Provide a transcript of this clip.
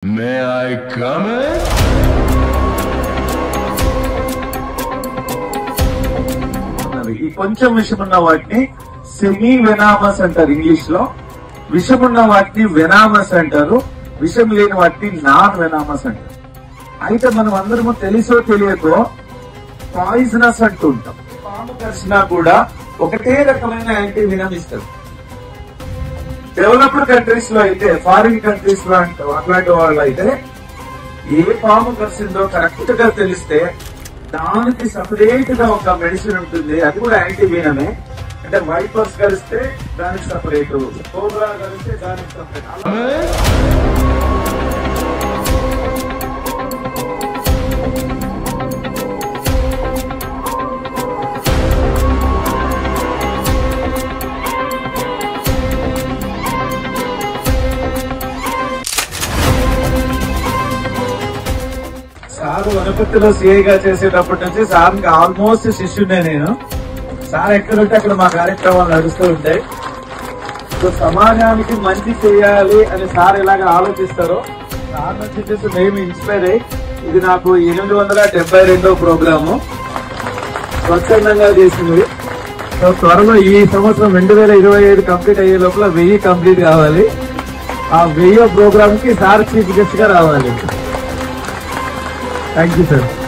May I come in? ఈ కొంచెం విషమున్న వాటిని సెమీ వెనామస్ అంటారు ఇంగ్లీష్ లో. విషమున్న వాటిని వెనామస్ అంటారు, విషం లేని వాటిని నాన్ వెనామస్ అంటారు. అయితే మనం అందరము తెలుసో తెలియకో పాయిజనస్ అంటూ ఉంటాం. పాము కరిచినా కూడా ఒకటే రకమైన యాంటీ వినం ఇస్తారు. డెవలప్డ్ కంట్రీస్ లో అయితే, ఫారిన్ కంట్రీస్ లో అట్లాంటి వాళ్ళు అయితే ఏ పాము కరిచిందో కరెక్ట్ గా తెలిస్తే దానికి సపరేట్ గా ఒక మెడిసిన్ ఉంటుంది. అది కూడా యాంటీ వీనమే. అంటే వైపర్స్ కలిస్తే దానికి సపరేట్, కోబ్రా కలిస్తే దానికి సపరేట్. సార్ వనపర్తిలో సిఐగా చేసేటప్పటి నుంచి సార్కి ఆల్మోస్ట్ శిష్యునే నేను. సార్ ఎక్కడుంటే అక్కడ మా కార్యక్రమాలు నడుస్తూ ఉంటాయి. సో సమాజానికి మంచి చేయాలి అని సార్ ఇలాగ ఆలోచిస్తారో సార్ నుంచి చూసి మేము ఇన్స్పైర్ అయ్యి, ఇది నాకు 872వ ప్రోగ్రాము స్వచ్ఛందంగా చేసినవి. సో త్వరలో ఈ సంవత్సరం 2025 కంప్లీట్ అయ్యే లోపల 1000 కంప్లీట్ కావాలి. ఆ 1000 ప్రోగ్రామ్ కి సార్ చీఫ్ గెస్ట్ గా రావాలి. Thank you, sir.